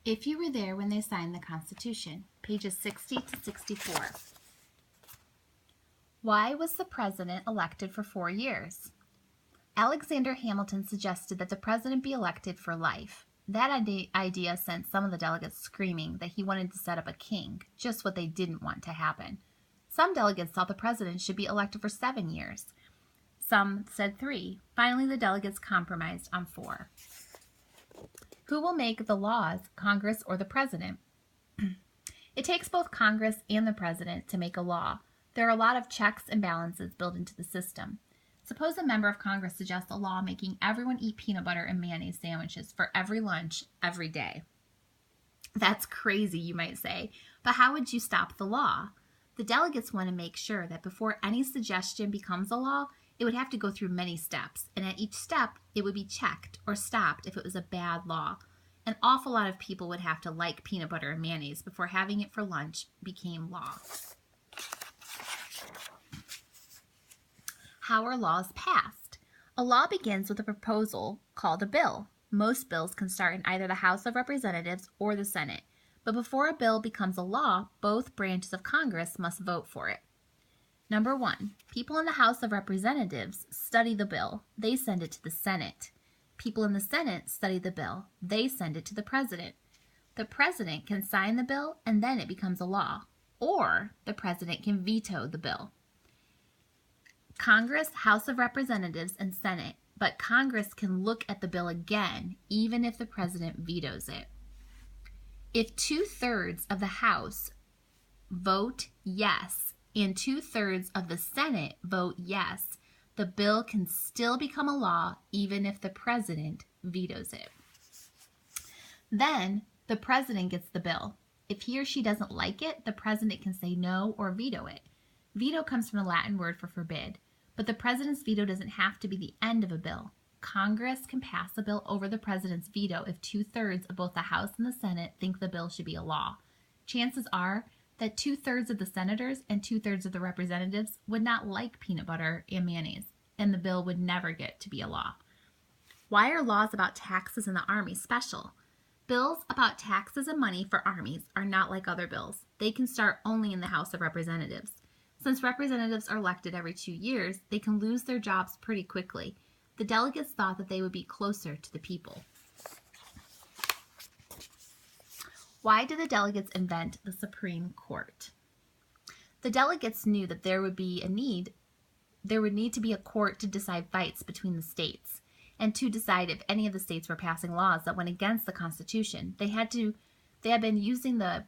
If you were there when they signed the Constitution, pages 60 to 64. Why was the president elected for 4 years? Alexander Hamilton suggested that the president be elected for life. That idea sent some of the delegates screaming that he wanted to set up a king, just what they didn't want to happen. Some delegates thought the president should be elected for 7 years. Some said 3. Finally, the delegates compromised on 4. Who will make the laws, Congress or the president? It takes both Congress and the president to make a law. There are a lot of checks and balances built into the system. Suppose a member of Congress suggests a law making everyone eat peanut butter and mayonnaise sandwiches for every lunch every day. That's crazy, you might say, but how would you stop the law? The delegates want to make sure that before any suggestion becomes a law, it would have to go through many steps, and at each step, it would be checked or stopped if it was a bad law. An awful lot of people would have to like peanut butter and mayonnaise before having it for lunch became law. How are laws passed? A law begins with a proposal called a bill. Most bills can start in either the House of Representatives or the Senate, but before a bill becomes a law, both branches of Congress must vote for it. Number 1, people in the House of Representatives study the bill. They send it to the Senate. People in the Senate study the bill. They send it to the president. The president can sign the bill and then it becomes a law, or the president can veto the bill. Congress, House of Representatives, and Senate, but Congress can look at the bill again even if the president vetoes it. If 2/3 of the House vote yes and 2/3 of the Senate vote yes, the bill can still become a law even if the president vetoes it. Then the president gets the bill. If he or she doesn't like it, the president can say no or veto it. Veto comes from the Latin word for forbid, but the president's veto doesn't have to be the end of a bill. Congress can pass a bill over the president's veto if 2/3 of both the House and the Senate think the bill should be a law. Chances are that 2/3 of the senators and 2/3 of the representatives would not like peanut butter and mayonnaise, and the bill would never get to be a law. Why are laws about taxes in the Army special? Bills about taxes and money for armies are not like other bills. They can start only in the House of Representatives. Since representatives are elected every 2 years, they can lose their jobs pretty quickly. The delegates thought that they would be closer to the people. Why did the delegates invent the Supreme Court? The delegates knew that there would need to be a court to decide fights between the states and to decide if any of the states were passing laws that went against the Constitution. They had been using the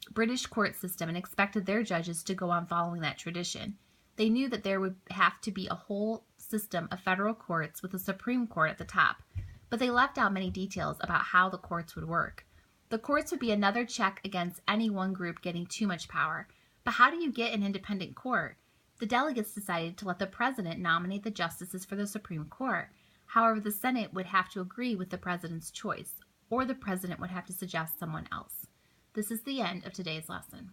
British court system and expected their judges to go on following that tradition. They knew that there would have to be a whole system of federal courts with a Supreme Court at the top, but they left out many details about how the courts would work. The courts would be another check against any one group getting too much power. But how do you get an independent court? The delegates decided to let the president nominate the justices for the Supreme Court. However, the Senate would have to agree with the president's choice, or the president would have to suggest someone else. This is the end of today's lesson.